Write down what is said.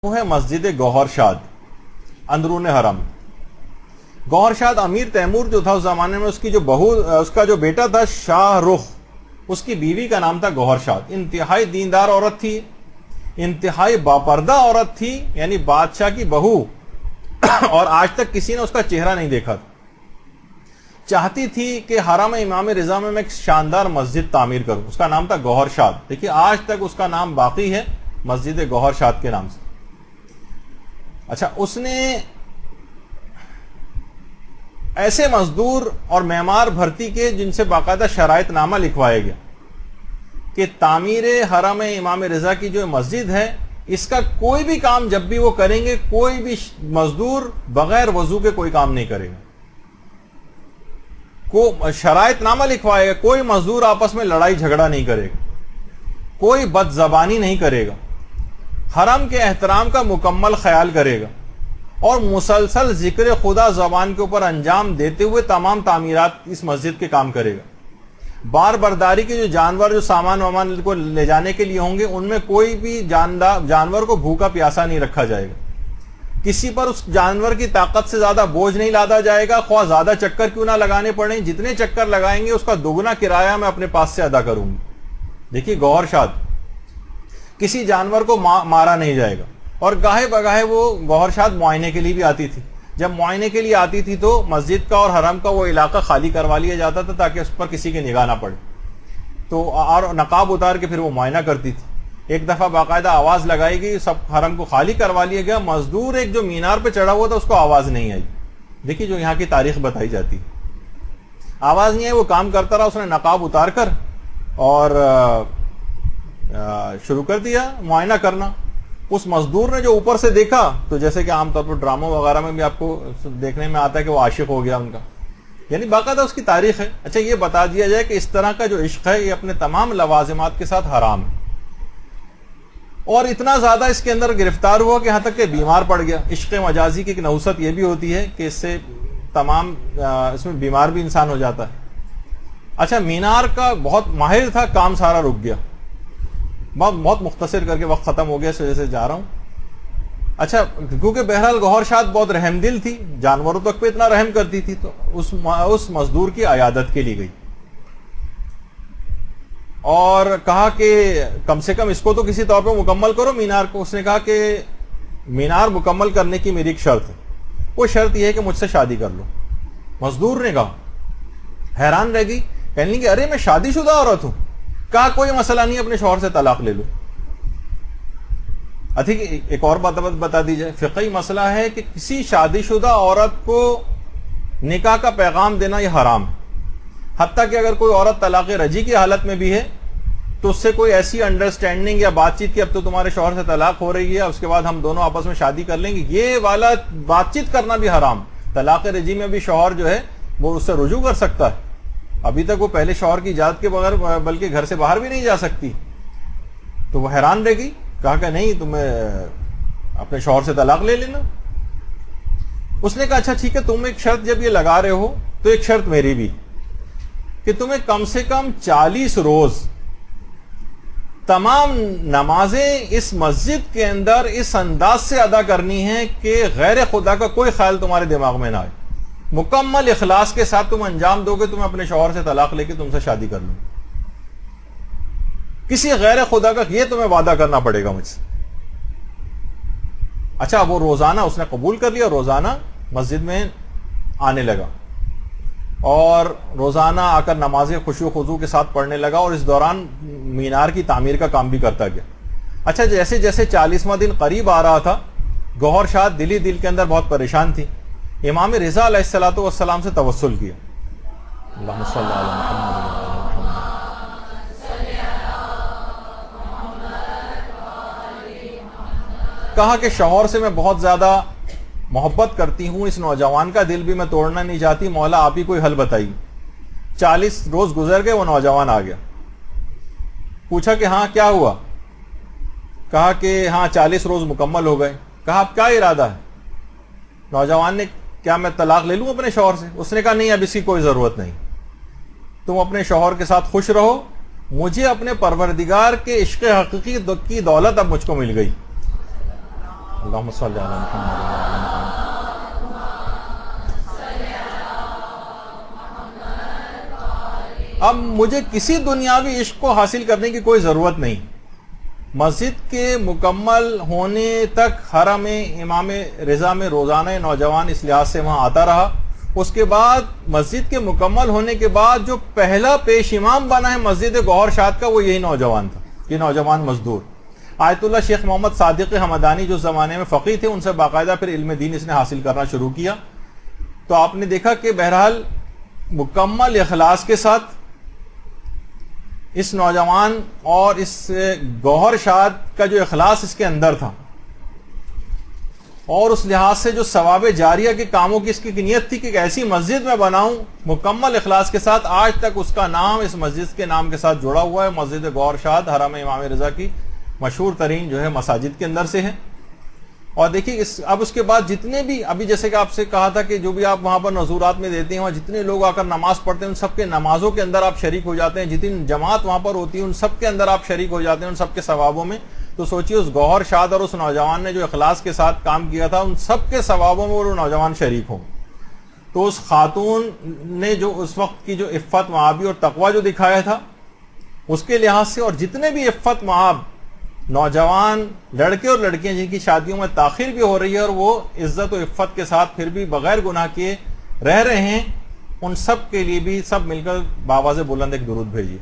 وہ ہے مسجد گوہر شاد اندرون حرم. گوہر شاد امیر تیمور جو تھا اس زمانے میں، اس کی جو بہو، اس کا جو بیٹا تھا شاہ رخ، اس کی بیوی کا نام تھا گوہر شاد. انتہائی دیندار عورت تھی، انتہائی باپردہ عورت تھی، یعنی بادشاہ کی بہو، اور آج تک کسی نے اس کا چہرہ نہیں دیکھا تھا. چاہتی تھی کہ حرم امام رضا میں ایک شاندار مسجد تعمیر کروں. اس کا نام تھا گوہر شاد. دیکھیے آج تک اس کا نام باقی ہے، مسجد گوہر شاد کے نام سے. اچھا، اس نے ایسے مزدور اور معمار بھرتی کے جن سے باقاعدہ شرائط نامہ لکھوایا گیا کہ تعمیر حرم امام رضا کی جو مسجد ہے، اس کا کوئی بھی کام جب بھی وہ کریں گے، کوئی بھی مزدور بغیر وضو کے کوئی کام نہیں کرے گا. شرائط نامہ لکھوائے گا، کوئی مزدور آپس میں لڑائی جھگڑا نہیں کرے گا، کوئی بد زبانی نہیں کرے گا، حرم کے احترام کا مکمل خیال کرے گا، اور مسلسل ذکر خدا زبان کے اوپر انجام دیتے ہوئے تمام تعمیرات اس مسجد کے کام کرے گا. بار برداری کے جو جانور، جو سامان وامان کو لے جانے کے لیے ہوں گے، ان میں کوئی بھی جانور کو بھوکا پیاسا نہیں رکھا جائے گا. کسی پر اس جانور کی طاقت سے زیادہ بوجھ نہیں لادا جائے گا، خواہ زیادہ چکر کیوں نہ لگانے پڑیں. جتنے چکر لگائیں گے اس کا دوگنا کرایہ میں اپنے پاس سے ادا کروں گی. دیکھیے گوہر شاد، کسی جانور کو مارا نہیں جائے گا. اور گاہے بگاہے وہ گوہر شاد معائنے کے لیے بھی آتی تھی. جب معائنے کے لیے آتی تھی تو مسجد کا اور حرم کا وہ علاقہ خالی کروا لیا جاتا تھا تاکہ اس پر کسی کی نگاہ نہ پڑے. تو اور نقاب اتار کے پھر وہ معائنہ کرتی تھی. ایک دفعہ باقاعدہ آواز لگائی گئی، سب حرم کو خالی کروا لیا گیا. مزدور ایک جو مینار پہ چڑھا ہوا تھا، اس کو آواز نہیں آئی. دیکھیے جو یہاں کی تاریخ بتائی جاتی، آواز نہیں آئی، وہ کام کرتا رہا. اس نے نقاب اتار کر اور شروع کر دیا معائنہ کرنا. اس مزدور نے جو اوپر سے دیکھا، تو جیسے کہ عام طور پر ڈراموں وغیرہ میں بھی آپ کو دیکھنے میں آتا ہے کہ وہ عاشق ہو گیا ان کا، یعنی باقاعدہ اس کی تاریخ ہے. اچھا، یہ بتا دیا جائے کہ اس طرح کا جو عشق ہے یہ اپنے تمام لوازمات کے ساتھ حرام ہے. اور اتنا زیادہ اس کے اندر گرفتار ہوا کہ یہاں تک کہ بیمار پڑ گیا. عشق مجازی کی ایک نحوست یہ بھی ہوتی ہے کہ اس سے تمام اس میں بیمار بھی انسان ہو جاتا ہے. اچھا، مینار کا بہت ماہر تھا، کام سارا رک گیا. بہت مختصر کر کے وقت ختم ہو گیا، اس وجہ سے جا رہا ہوں. اچھا، کیونکہ بہرحال گوہر شاد بہت رحم دل تھی، جانوروں تک پہ اتنا رحم کرتی تھی، تو اس مزدور کی عیادت کے لیے گئی اور کہا کہ کم سے کم اس کو تو کسی طور پہ مکمل کرو مینار کو. اس نے کہا کہ مینار مکمل کرنے کی میری ایک شرط ہے، وہ شرط یہ ہے کہ مجھ سے شادی کر لو. مزدور نے کہا، حیران رہ گئی، کہنے لگی ارے میں شادی شدہ عورت ہوں. کہا کوئی مسئلہ نہیں، اپنے شوہر سے طلاق لے لو. ایک اور بات بتا دی جائے، فقہی مسئلہ ہے کہ کسی شادی شدہ عورت کو نکاح کا پیغام دینا یہ حرام ہے. حتیٰ کہ اگر کوئی عورت طلاق رجعی کی حالت میں بھی ہے تو اس سے کوئی ایسی انڈرسٹینڈنگ یا بات چیت کی اب تو تمہارے شوہر سے طلاق ہو رہی ہے، اس کے بعد ہم دونوں آپس میں شادی کر لیں گے، یہ والا بات چیت کرنا بھی حرام. طلاق رجعی میں بھی شوہر جو ہے وہ اس سے رجوع کر سکتا ہے. ابھی تک وہ پہلے شوہر کی اجازت کے بغیر بلکہ گھر سے باہر بھی نہیں جا سکتی. تو وہ حیران رہ گئی، کہا کہ نہیں، تمہیں اپنے شوہر سے طلاق لے لینا. اس نے کہا اچھا ٹھیک ہے، تم ایک شرط جب یہ لگا رہے ہو تو ایک شرط میری بھی، کہ تمہیں کم سے کم 40 روز تمام نمازیں اس مسجد کے اندر اس انداز سے ادا کرنی ہے کہ غیر خدا کا کوئی خیال تمہارے دماغ میں نہ آئے. مکمل اخلاص کے ساتھ تم انجام دو گے، تمہیں اپنے شوہر سے طلاق لے کے تم سے شادی کر لوں. کسی غیر خدا کا یہ تمہیں وعدہ کرنا پڑے گا مجھ سے. اچھا، وہ روزانہ اس نے قبول کر لیا، روزانہ مسجد میں آنے لگا اور روزانہ آ کر نمازیں خشوع و خضوع کے ساتھ پڑھنے لگا، اور اس دوران مینار کی تعمیر کا کام بھی کرتا گیا. اچھا، جیسے جیسے 40واں دن قریب آ رہا تھا، گوہر شاد دل کے اندر بہت پریشان تھی. امام رضا علیہ الصلوۃ والسلام سے توسل کیا، اللہم صلی علی محمد. کہا کہ شوہر سے میں بہت زیادہ محبت کرتی ہوں، اس نوجوان کا دل بھی میں توڑنا نہیں چاہتی، مولا آپ ہی کوئی حل بتائیے. 40 روز گزر گئے، وہ نوجوان آ گیا. پوچھا کہ ہاں کیا ہوا؟ کہا کہ ہاں 40 روز مکمل ہو گئے. کہا اب کیا ارادہ ہے؟ نوجوان نے، کیا میں طلاق لے لوں اپنے شوہر سے؟ اس نے کہا نہیں، اب اس کی کوئی ضرورت نہیں، تم اپنے شوہر کے ساتھ خوش رہو، مجھے اپنے پروردگار کے عشق حقیقی کی دولت اب مجھ کو مل گئی. اللہم صلی علی محمد۔ اب مجھے کسی دنیاوی عشق کو حاصل کرنے کی کوئی ضرورت نہیں، مسجد کے مکمل ہونے تک حرم امام رضا میں روزانہ نوجوان اس لحاظ سے وہاں آتا رہا۔ اس کے بعد مسجد کے مکمل ہونے کے بعد جو پہلا پیش امام بنا ہے مسجد گوہر شاد کا، وہ یہی نوجوان تھا، یہ نوجوان مزدور آیت اللہ شیخ محمد صادق حمدانی جو زمانے میں فقیہ تھے، ان سے باقاعدہ پھر علم دین اس نے حاصل کرنا شروع کیا۔ تو آپ نے دیکھا کہ بہرحال مکمل اخلاص کے ساتھ اس نوجوان اور اس گوہر شاد کا جو اخلاص اس کے اندر تھا، اور اس لحاظ سے جو ثواب جاریہ کے کاموں کی اس کی نیت تھی کہ ایک ایسی مسجد میں بناؤں مکمل اخلاص کے ساتھ، آج تک اس کا نام اس مسجد کے نام کے ساتھ جڑا ہوا ہے۔ مسجد گوہر شاد حرم امام رضا کی مشہور ترین جو ہے مساجد کے اندر سے ہے۔ اور دیکھیے اب اس کے بعد جتنے بھی، ابھی جیسے کہ آپ سے کہا تھا کہ جو بھی آپ وہاں پر نذورات میں دیتے ہیں، وہاں جتنے لوگ آ کر نماز پڑھتے ہیں ان سب کے نمازوں کے اندر آپ شریک ہو جاتے ہیں، جتنی جماعت وہاں پر ہوتی ہے ان سب کے اندر آپ شریک ہو جاتے ہیں، ان سب کے ثوابوں میں۔ تو سوچیے اس گوہر شاد اور اس نوجوان نے جو اخلاص کے ساتھ کام کیا تھا، ان سب کے ثوابوں میں وہ نوجوان شریک ہوں۔ تو اس خاتون نے جو اس وقت کی جو عفت معابی اور تقوی جو دکھایا تھا، اس کے لحاظ سے، اور جتنے بھی عفت معاب نوجوان لڑکے اور لڑکیاں جن کی شادیوں میں تاخیر بھی ہو رہی ہے اور وہ عزت و عفت کے ساتھ پھر بھی بغیر گناہ کیے رہ رہے ہیں، ان سب کے لیے بھی سب مل کر بآواز بلند ایک درود بھیجیے۔